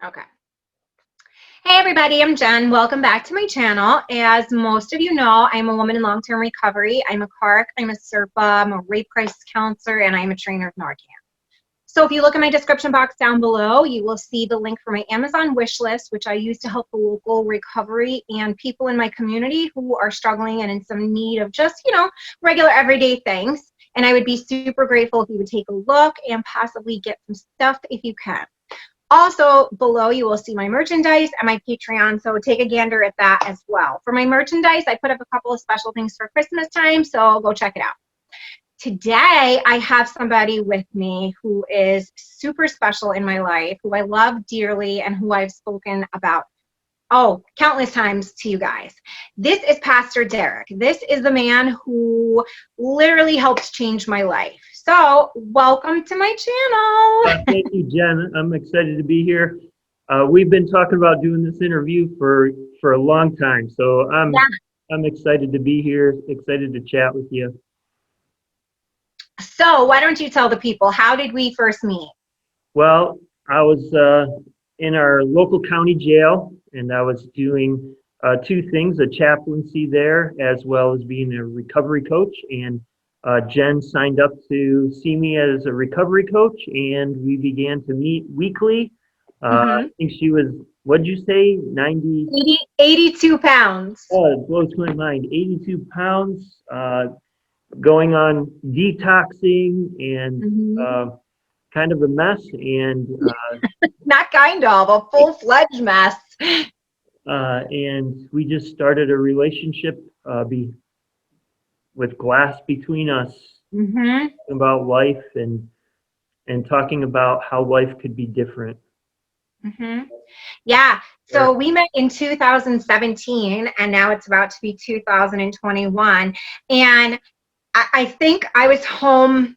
Okay. Hey everybody, I'm Jen. Welcome back to my channel. As most of you know, I'm a woman in long-term recovery. I'm a CARC, I'm a CRPA, I'm a rape crisis counselor, and I'm a trainer of Narcan. So if you look in my description box down below, you will see the link for my Amazon wish list, which I use to help the local recovery and people in my community who are struggling and in some need of just, regular everyday things. And I would be super grateful if you would take a look and possibly get some stuff if you can. Also, below you will see my merchandise and my Patreon, so take a gander at that as well. For my merchandise, I put up a couple of special things for Christmas time, so go check it out. Today, I have somebody with me who is super special in my life, who I love dearly, and who I've spoken about, countless times to you guys. This is Pastor Derek. This is the man who literally helped change my life. So welcome to my channel. Thank you, Jen. I'm excited to be here. We've been talking about doing this interview for a long time, so I'm excited to be here, excited to chat with you. So why don't you tell the people, how did we first meet? Well, I was in our local county jail, and I was doing two things, a chaplaincy there, as well as being a recovery coach. And Jen signed up to see me as a recovery coach, and we began to meet weekly. I think she was, what'd you say, 82 pounds. Oh, it blows my mind. 82 pounds, going on detoxing and kind of a mess. And not kind of, a full-fledged mess. And we just started a relationship with glass between us, about life and talking about how life could be different. Yeah, so we met in 2017, and now it's about to be 2021. And I think I was home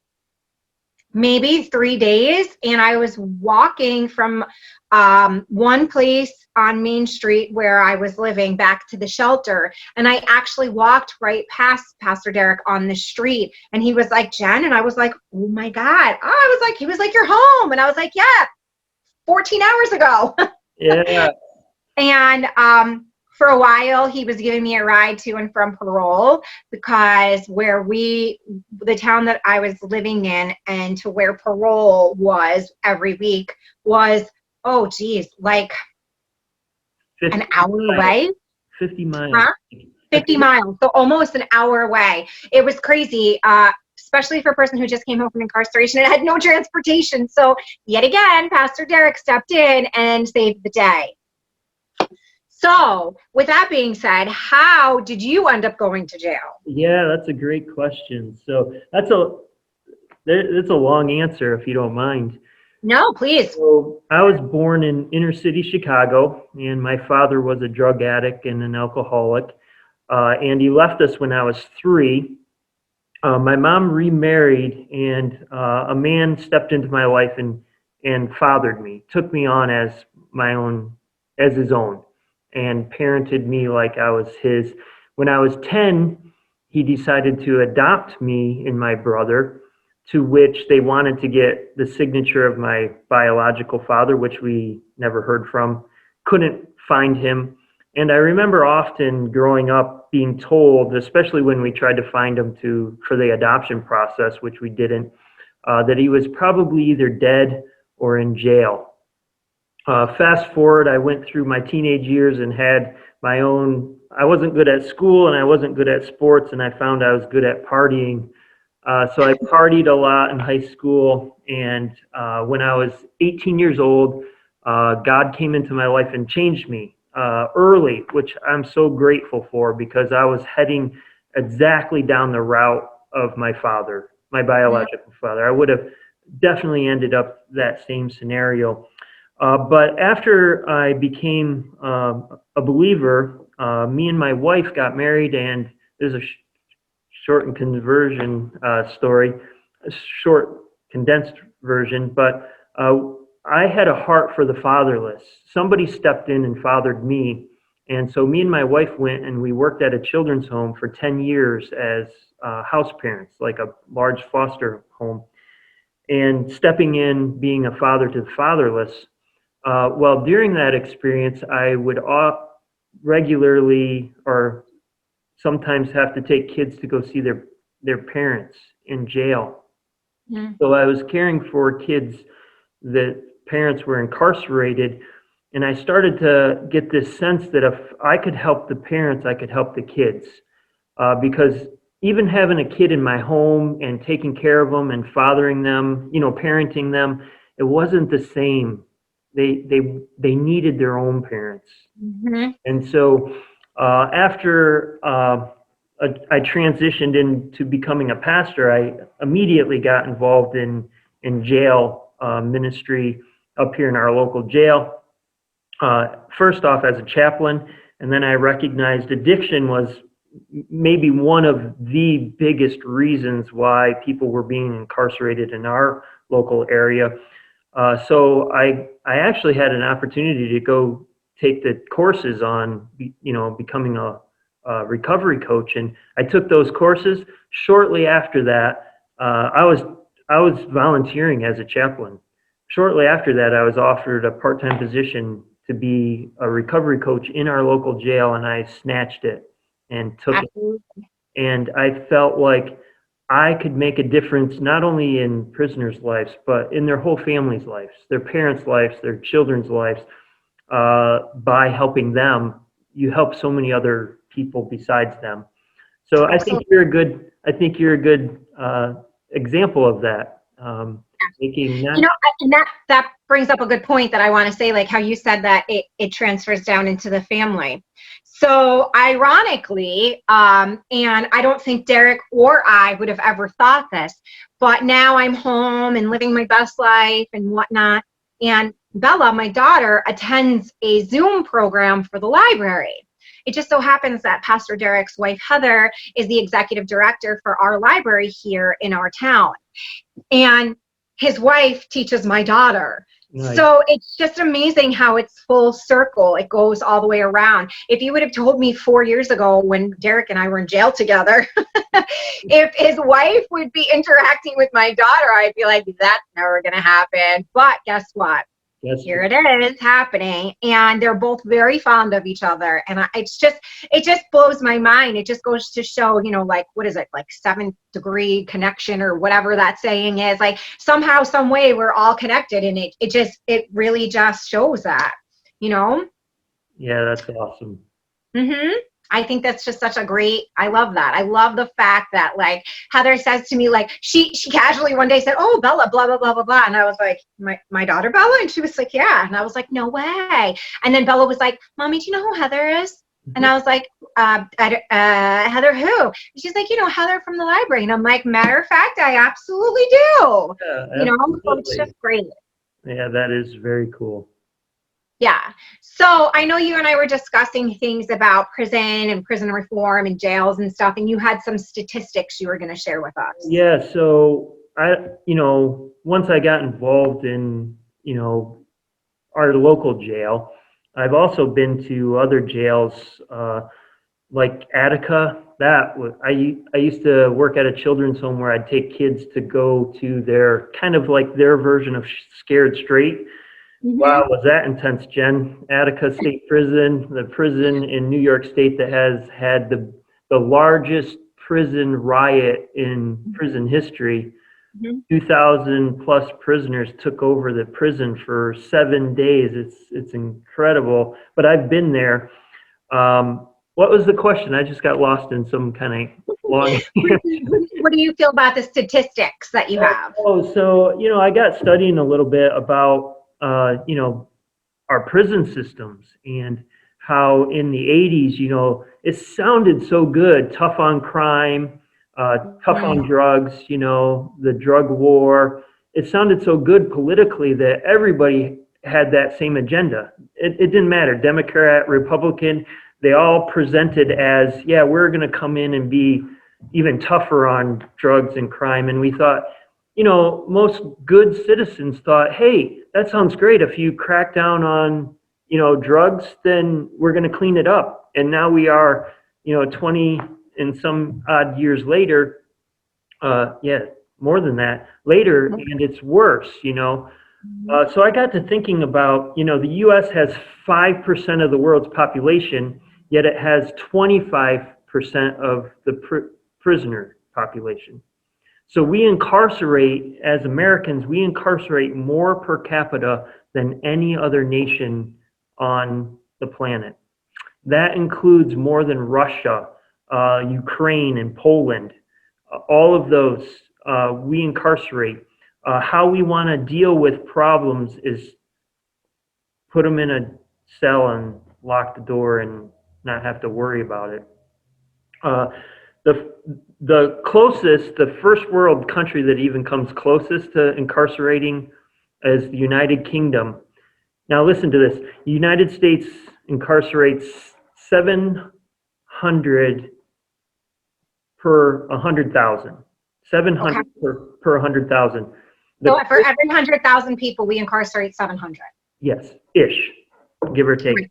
maybe 3 days, and I was walking from one place on Main Street where I was living back to the shelter, and I actually walked right past Pastor Derek on the street, and he was like, Jen, and I was like, oh my God. He was like, you're home, and I was like, yeah, 14 hours ago. Yeah. And for a while, he was giving me a ride to and from parole, because the town that I was living in and to where parole was every week was, like 50 an hour away. 50 miles. Huh? 50 miles, so almost an hour away. It was crazy, especially for a person who just came home from incarceration and had no transportation. So yet again, Pastor Derek stepped in and saved the day. So with that being said, how did you end up going to jail? Yeah, that's a great question. So that's a long answer, if you don't mind. No, please. So I was born in inner city Chicago, and my father was a drug addict and an alcoholic, and he left us when I was 3. My mom remarried, and a man stepped into my life and fathered me, took me on as his own, and parented me like I was his. When I was 10, he decided to adopt me and my brother, to which they wanted to get the signature of my biological father, which we never heard from, couldn't find him. And I remember often growing up being told, especially when we tried to find him for the adoption process, which we didn't, that he was probably either dead or in jail. Fast forward, I went through my teenage years and had my own. I wasn't good at school and I wasn't good at sports, and I found I was good at partying. So I partied a lot in high school, and when I was 18 years old, God came into my life and changed me early, which I'm so grateful for, because I was heading exactly down the route of my father, my biological father. I would have definitely ended up that same scenario. But after I became a believer, me and my wife got married, and there's a short condensed version, but I had a heart for the fatherless. Somebody stepped in and fathered me, and so me and my wife went and we worked at a children's home for 10 years as house parents, like a large foster home. And stepping in, being a father to the fatherless, Well, during that experience, I would regularly or sometimes have to take kids to go see their parents in jail. Mhm. So I was caring for kids that parents were incarcerated, and I started to get this sense that if I could help the parents, I could help the kids. Because even having a kid in my home and taking care of them and fathering them, parenting them, it wasn't the same. They needed their own parents. Mhm. And so after I transitioned into becoming a pastor, I immediately got involved in jail ministry up here in our local jail. First off as a chaplain, and then I recognized addiction was maybe one of the biggest reasons why people were being incarcerated in our local area. So I actually had an opportunity to go take the courses on, becoming a recovery coach, and I took those courses. Shortly after that, I was volunteering as a chaplain. Shortly after that, I was offered a part-time position to be a recovery coach in our local jail, and I snatched it and took it. Absolutely. And I felt like I could make a difference not only in prisoners' lives, but in their whole family's lives, their parents' lives, their children's lives. By helping them, you help so many other people besides them. So I think Absolutely. you're a good example of that. Making not And that brings up a good point that I want to say, like how you said that it transfers down into the family. So ironically, and I don't think Derek or I would have ever thought this, but now I'm home and living my best life and whatnot. And Bella, my daughter, attends a Zoom program for the library. It just so happens that Pastor Derek's wife, Heather, is the executive director for our library here in our town. And his wife teaches my daughter. nice. So it's just amazing how it's full circle. It goes all the way around. If you would have told me 4 years ago when Derek and I were in jail together, if his wife would be interacting with my daughter, I'd be like, that's never going to happen. But guess what? Here it is happening, and they're both very fond of each other, and it just blows my mind. It just goes to show, like, what is it, like 7th-degree connection or whatever that saying is, like somehow, some way we're all connected, and it really just shows that. Yeah, that's awesome. I think that's just I love that. I love the fact that, like, Heather says to me, like, she casually one day said, "Oh, Bella, blah, blah, blah, blah, blah." And I was like, my daughter Bella? And she was like, "Yeah." And I was like, "No way." And then Bella was like, "Mommy, do you know who Heather is?" And I was like, Heather who? And she's like, Heather from the library. And I'm like, matter of fact, I absolutely do. Yeah, So it's just great. Yeah, that is very cool. Yeah. So I know you and I were discussing things about prison and prison reform and jails and stuff, and you had some statistics you were going to share with us. Yeah, so once I got involved in, our local jail, I've also been to other jails, like Attica. I used to work at a children's home where I'd take kids to go to their kind of like their version of Scared Straight. Wow, was that intense, Jen? Attica State Prison, the prison in New York State that has had the largest prison riot in prison history. 2,000 plus prisoners took over the prison for 7 days. It's incredible. But I've been there. What was the question? I just got lost in some kind of long. What do you feel about the statistics that you have? So I got studying a little bit about our prison systems and how in the 80s, it sounded so good, tough on crime, tough on drugs, the drug war. It sounded so good politically that everybody had that same agenda. It didn't matter, Democrat, Republican, they all presented as, yeah, we're going to come in and be even tougher on drugs and crime. And we thought, most good citizens thought, hey, that sounds great. If you crack down on, drugs, then we're going to clean it up. And now we are, 20 and some odd years later, more than that later, and it's worse, So I got to thinking about, the U.S. has 5% of the world's population, yet it has 25% of the prisoner population. So we incarcerate, as Americans, we incarcerate more per capita than any other nation on the planet. That includes more than Russia, Ukraine, and Poland. All of those we incarcerate. How we want to deal with problems is put them in a cell and lock the door and not have to worry about it. Uh, the first world country that even comes closest to incarcerating is the United Kingdom. Now listen to this. The United States incarcerates 700 per 100,000. 700 Okay. per 100,000. So for every 100,000 people, we incarcerate 700. Yes, ish, give or take. Right.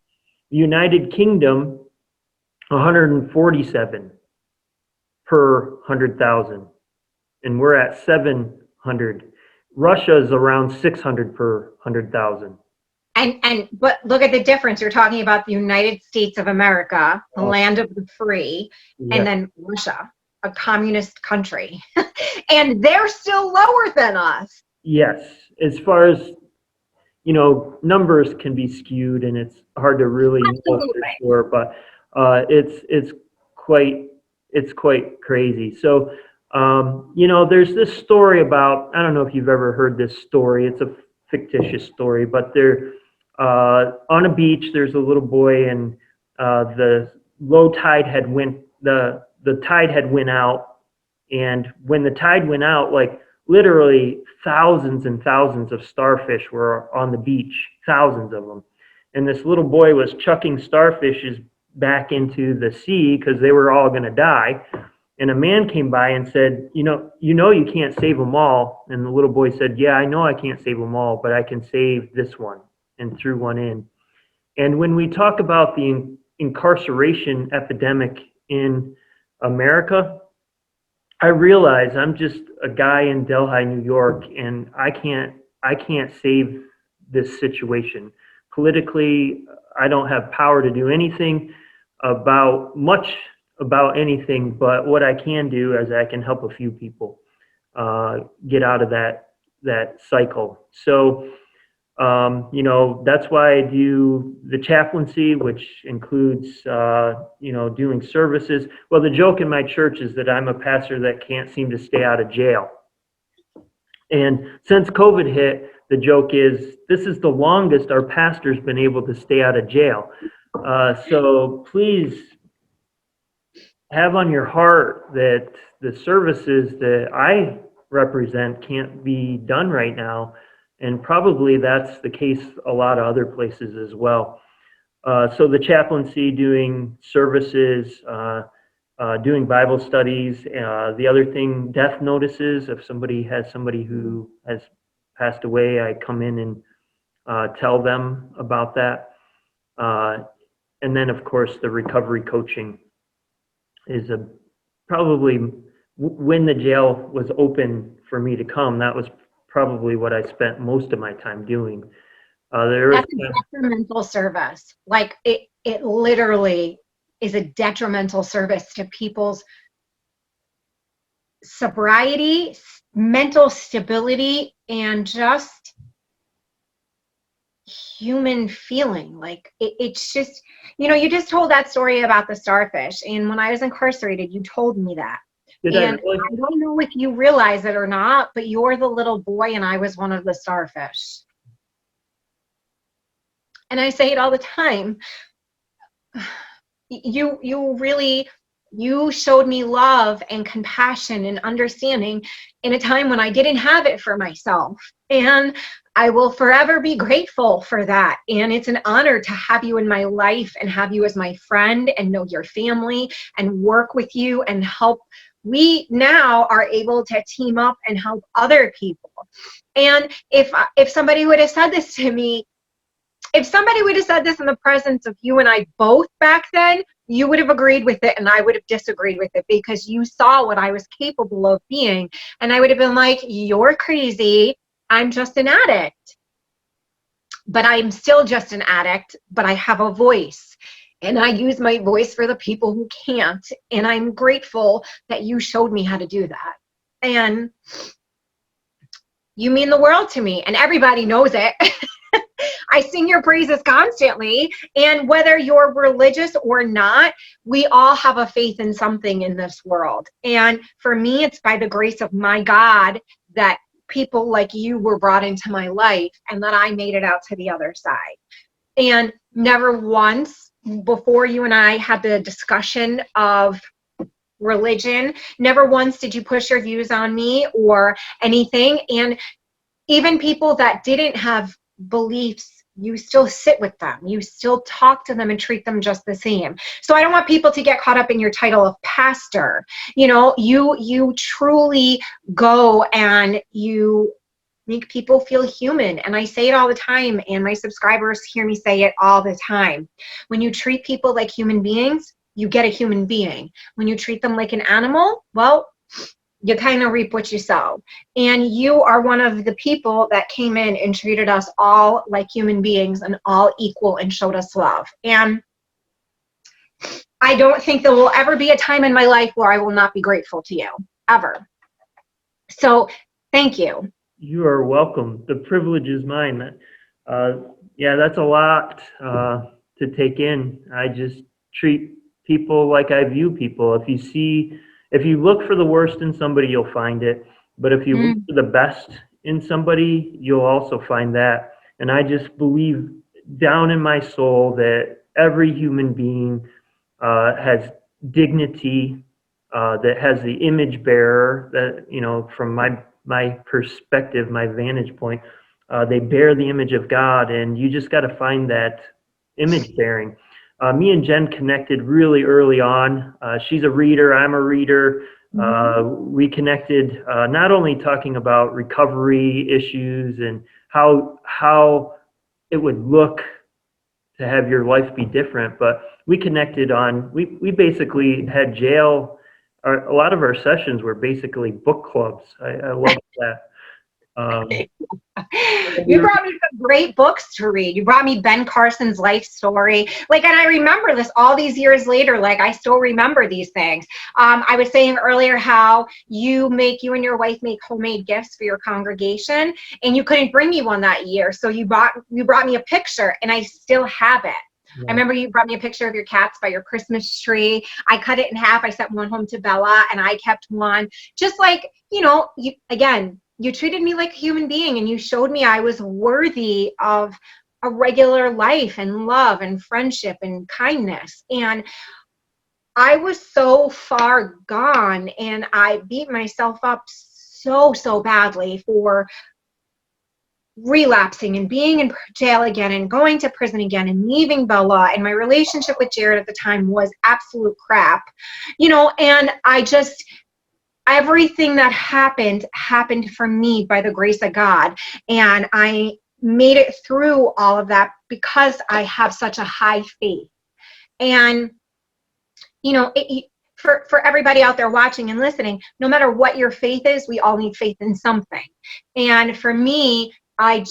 United Kingdom, 147 per 100,000, and we're at 700. Russia is around 600 per 100,000. But look at the difference. You're talking about the United States of America, the land of the free, and then Russia, a communist country. And they're still lower than us. Yes, as far as, numbers can be skewed and it's hard to really know for sure, but it's quite crazy. So, there's this story about, I don't know if you've ever heard this story. It's a fictitious story, but they're on a beach. There's a little boy, and the low tide had the tide had went out, and when the tide went out, like literally thousands and thousands of starfish were on the beach, thousands of them, and this little boy was chucking starfishes back into the sea because they were all going to die. And a man came by and said, you can't save them all. And the little boy said, yeah, I know I can't save them all, but I can save this one, and threw one in. And when we talk about the incarceration epidemic in America, I realize I'm just a guy in Delhi, New York, and I can't save this situation. Politically, I don't have power to do anything about anything, but what I can do is I can help a few people get out of that cycle. So, that's why I do the chaplaincy, which includes, doing services. Well, the joke in my church is that I'm a pastor that can't seem to stay out of jail. And since COVID hit, the joke is this is the longest our pastor's been able to stay out of jail. So please have on your heart that the services that I represent can't be done right now. And probably that's the case a lot of other places as well. So the chaplaincy, doing services, doing Bible studies. The other thing, death notices. If somebody has somebody who has passed away, I come in and tell them about that. And then, of course, the recovery coaching is probably when the jail was open for me to come. That was probably what I spent most of my time doing. That's a detrimental service. Like it literally is a detrimental service to people's sobriety, mental stability, and just human feeling. Like it's just, you just told that story about the starfish. And when I was incarcerated, you told me that. And I don't know if you realize it or not, but you're the little boy and I was one of the starfish. And I say it all the time. You showed me love and compassion and understanding in a time when I didn't have it for myself. And I will forever be grateful for that. And it's an honor to have you in my life and have you as my friend and know your family and work with you and help. We now are able to team up and help other people. And if somebody would have said this to me, if somebody would have said this in the presence of you and I both back then, you would have agreed with it and I would have disagreed with it because you saw what I was capable of being. And I would have been like, you're crazy. I'm just an addict. but I'm still just an addict, but I have a voice. And I use my voice for the people who can't. And I'm grateful that you showed me how to do that. And you mean the world to me, and everybody knows it. I sing your praises constantly. And whether you're religious or not, we all have a faith in something in this world. And for me, it's by the grace of my God that people like you were brought into my life and that I made it out to the other side. And never once before you and I had the discussion of religion, never once did you push your views on me or anything. And even people that didn't have beliefs, you still sit with them. You still talk to them and treat them just the same. So I don't want people to get caught up in your title of pastor. You know, you truly go and you make people feel human. And I say it all the time, and my subscribers hear me say it all the time. When you treat people like human beings, you get a human being. When you treat them like an animal, well, you kind of reap what you sow. And you are one of the people that came in and treated us all like human beings and all equal and showed us love. And I don't think there will ever be a time in my life where I will not be grateful to you, ever. So thank you. You are welcome. The privilege is mine. Yeah, that's a lot to take in. I just treat people like I view people. If you look for the worst in somebody, you'll find it. But if you look for the best in somebody, you'll also find that. And I just believe down in my soul that every human being has dignity, that has the image bearer, that, you know, from my perspective, my vantage point, they bear the image of God, and you just got to find that image bearing. Me and Jen connected really early on. She's a reader, I'm a reader. We connected not only talking about recovery issues and how it would look to have your life be different, but we connected on, we basically had jail. A lot of our sessions were basically book clubs. I love that. You brought me some great books to read. You brought me Ben Carson's life story. Like, and I remember this all these years later. Like, I still remember these things. I was saying earlier how you and your wife make homemade gifts for your congregation, and you couldn't bring me one that year. So you brought me a picture, and I still have it. Yeah. I remember you brought me a picture of your cats by your Christmas tree. I cut it in half. I sent one home to Bella, and I kept one. Just like, you know, you treated me like a human being, and you showed me I was worthy of a regular life and love and friendship and kindness. And I was so far gone, and I beat myself up so badly for relapsing and being in jail again and going to prison again and leaving Bella, and my relationship with Jared at the time was absolute crap, you know. And everything that happened for me by the grace of God, and I made it through all of that because I have such a high faith. And you know, for everybody out there watching and listening, no matter what your faith is, we all need faith in something. And for me, I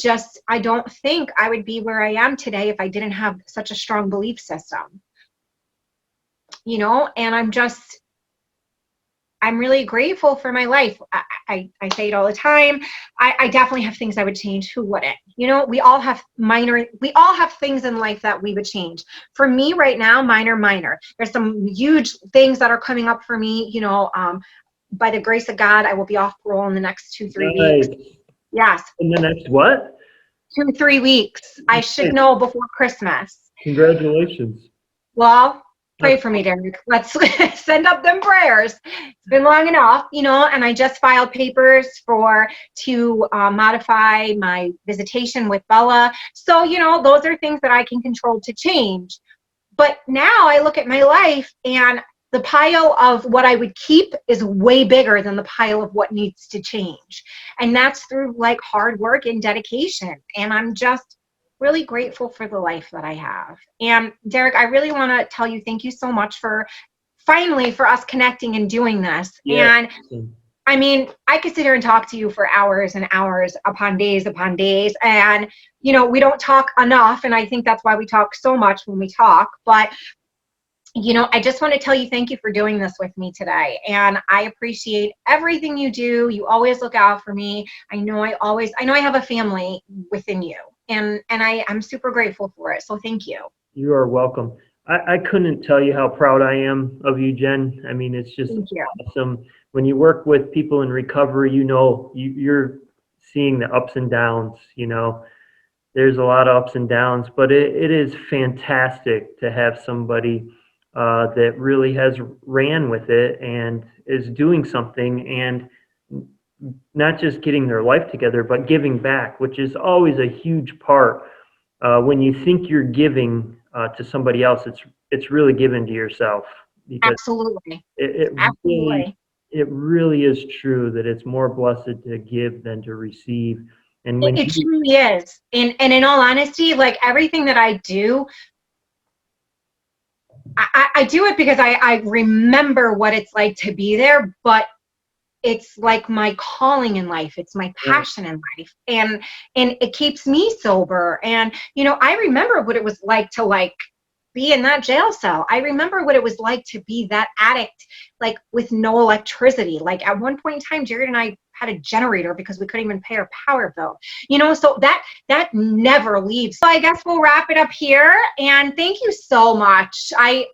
don't think I would be where I am today if I didn't have such a strong belief system, you know. And I'm really grateful for my life. I say it all the time. I definitely have things I would change. Who wouldn't? You know, we all have things in life that we would change. For me right now, minor. There's some huge things that are coming up for me, you know. By the grace of God, I will be off parole in the next 2-3 weeks. Yes. In the next what? 2-3 weeks. I should know before Christmas. Congratulations. Well, pray for me, Derek. Let's send up them prayers. It's been long enough, you know. And I just filed papers to modify my visitation with Bella. So, you know, those are things that I can control to change. But now I look at my life, and the pile of what I would keep is way bigger than the pile of what needs to change. And that's through like hard work and dedication. And I'm just really grateful for the life that I have. And Derek, I really want to tell you thank you so much for finally for us connecting and doing this. Yeah. And I mean, I could sit here and talk to you for hours and hours upon days, and we don't talk enough, and I think that's why we talk so much when we talk. But I just want to tell you thank you for doing this with me today. And I appreciate everything you do. You always look out for me. I know I have a family within you. And I'm super grateful for it. So thank you. You are welcome. I couldn't tell you how proud I am of you, Jen. I mean, it's just Thank you. awesome. When you work with people in recovery, you're seeing the ups and downs, There's a lot of ups and downs, but it is fantastic to have somebody that really has ran with it and is doing something, and not just getting their life together, but giving back, which is always a huge part. When you think you're giving to somebody else, it's really given to yourself, because Absolutely. it Absolutely. it really is true that it's more blessed to give than to receive. And It, when it truly is. And in all honesty, like everything that I do, I do it because I remember what it's like to be there, but it's like my calling in life. It's my passion in life. And it keeps me sober. And, I remember what it was like to be in that jail cell. I remember what it was like to be that addict, like with no electricity. Like at one point in time, Jared and I had a generator because we couldn't even pay our power bill. So that never leaves. So I guess we'll wrap it up here. And thank you so much. I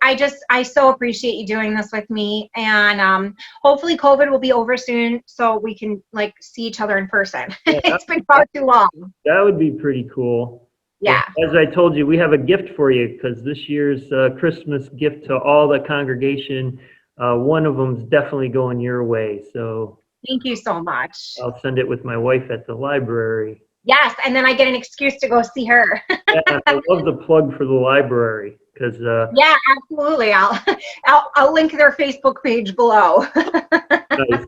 so appreciate you doing this with me. And hopefully COVID will be over soon so we can see each other in person. Yeah, It's been far too long. that would be pretty cool. Yeah. As I told you, we have a gift for you, because this year's Christmas gift to all the congregation, one of them's definitely going your way. So Thank you so much. I'll send it with my wife at the library. Yes, and then I get an excuse to go see her. Yeah, I love the plug for the library, because Yeah, absolutely. I'll link their Facebook page below. nice.